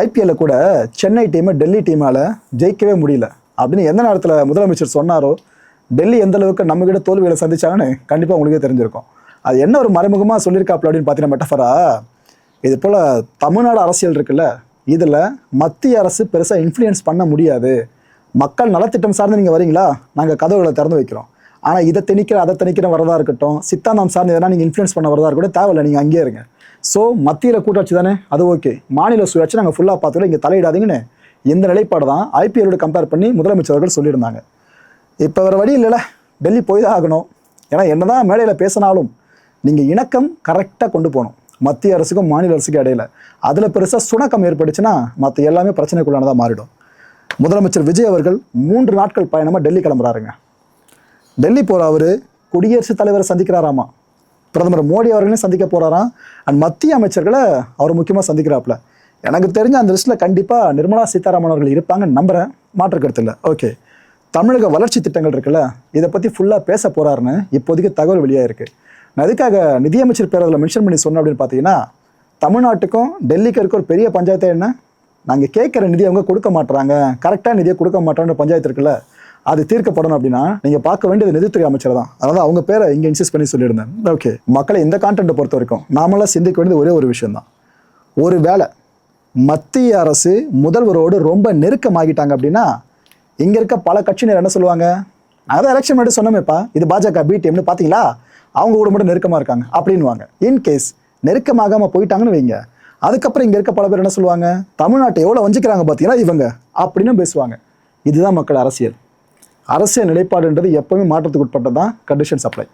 ஐபிஎல்ல கூட சென்னை டீமை டெல்லி டீமால் ஜெயிக்கவே முடியல அப்படின்னு எந்த நேரத்தில் முதலமைச்சர் சொன்னாரோ, டெல்லி எந்த அளவுக்கு நம்மகிட்ட தோல்விகளை சந்திச்சாங்கன்னு கண்டிப்பாக உங்களுக்கே தெரிஞ்சிருக்கும். அது என்ன ஒரு மறைமுகமாக சொல்லியிருக்காப்புல அப்படின்னு பார்த்தீங்கன்னா மெட்டஃபரா, இது போல் தமிழ்நாடு அரசியல் இருக்குல்ல, இதில் மத்திய அரசு பெருசாக இன்ஃப்ளூயன்ஸ் பண்ண முடியாது. மக்கள் நலத்திட்டம் சார்ந்து நீங்கள் வரீங்களா, நாங்கள் கதவுகளை திறந்து வைக்கிறோம். ஆனால் இதை திணிக்கிற அதை திணிக்கிற வரதா இருக்கட்டும், சித்தாந்தம் சார்ந்து எதனா நீங்கள் இன்ஃப்ளூயன்ஸ் பண்ண வரதா இருக்கட்டும், தேவையில்லை, நீங்கள் அங்கேயே இருங்க. ஸோ மத்தியில் கூட்டாட்சி தானே, அது ஓகே. மாநில சுயாட்சி நாங்கள் ஃபுல்லாக பார்த்துக்கலாம், இங்கே தலையிடாதீங்கன்னு இந்த நிலைப்பாடு தான் ஐபிஎல்லோட கம்பேர் பண்ணி முதலமைச்சர் அவர்கள் சொல்லியிருந்தாங்க. இப்போ வேறு வழி இல்லைல்ல, டெல்லி போய் தான் ஆகணும். ஏன்னா என்ன தான் மேடையில் பேசினாலும் நீங்கள் இணக்கம் கரெக்டாக கொண்டு போகணும் மத்திய அரசுக்கும் மாநில அரசுக்கும் இடையில. அதில் பெருசாக சுணக்கம் ஏற்பட்டுச்சுன்னா மற்ற எல்லாமே பிரச்சனைக்குள்ளானதாக மாறிடும். முதலமைச்சர் விஜய் அவர்கள் 3 நாட்கள் பயணமாக டெல்லி கிளம்புறாருங்க. டெல்லி போகிற அவர் குடியரசுத் தலைவரை சந்திக்கிறாராமா, பிரதமர் மோடி அவர்களையும் சந்திக்க போகிறாராம், அண்ட் மத்திய அமைச்சர்களை அவர் முக்கியமாக சந்திக்கிறாப்புல. எனக்கு தெரிஞ்ச அந்த லிஸ்ட்டில் கண்டிப்பாக நிர்மலா சீதாராமன் அவர்கள் இருப்பாங்கன்னு நம்புகிறேன், மாற்று கருத்து இல்லை. ஓகே, தமிழக வளர்ச்சி திட்டங்கள் இருக்குல்ல, இதை பற்றி ஃபுல்லாக பேச போகிறாருன்னு இப்போதைக்கு தகவல் வெளியாக இருக்குது. நான் அதுக்காக நிதியமைச்சர் பேர் அதில் மென்ஷன் பண்ணி சொன்னேன் அப்படின்னு பார்த்தீங்கன்னா, தமிழ்நாட்டுக்கும் டெல்லிக்கு இருக்க ஒரு பெரிய பஞ்சாயத்து என்ன, நாங்கள் கேட்குற நிதி அவங்க கொடுக்க மாட்டுறாங்க, கரெக்டாக நிதியை கொடுக்க மாட்டாங்கன்ற பஞ்சாயத்து இருக்குல்ல, அது தீர்க்கப்படணும் அப்படின்னா நீங்கள் பார்க்க வேண்டியது நிதித்துறை அமைச்சர் தான். அதாவது அவங்க பேரை இங்கே இன்சிஸ்ட் பண்ணி சொல்லியிருந்தேன். ஓகே, மக்களை இந்த கான்டென்ட்டை பொறுத்த வரைக்கும் நாமெல்லாம் சிந்திக்க வேண்டியது ஒரே ஒரு விஷயம்தான். ஒரு வேளை மத்திய அரசு முதல்வரோடு ரொம்ப நெருக்கமாகிட்டாங்க அப்படின்னா இங்கே இருக்க பல கட்சியினர் என்ன சொல்லுவாங்க, அதான் எலெக்ஷன் மட்டும் சொன்னமேப்பா, இது பாஜக பி டீம்னு பார்த்தீங்களா, அவங்க கூட மட்டும் நெருக்கமாக இருக்காங்க அப்படின்வாங்க. இன்கேஸ் நெருக்கமாகாமல் போயிட்டாங்கன்னு வைங்க, அதுக்கப்புறம் இங்கே இருக்க பல பேர் என்ன சொல்லுவாங்க, தமிழ்நாட்டை எவ்வளோ வஞ்சிக்கிறாங்க பார்த்தீங்கன்னா இவங்க அப்படின்னு பேசுவாங்க. இதுதான் மக்கள் அரசியல். அரசியல் நிலைப்பாடுன்றது எப்பவுமே மாற்றத்துக்கு உட்பட்டது தான். Conditions apply.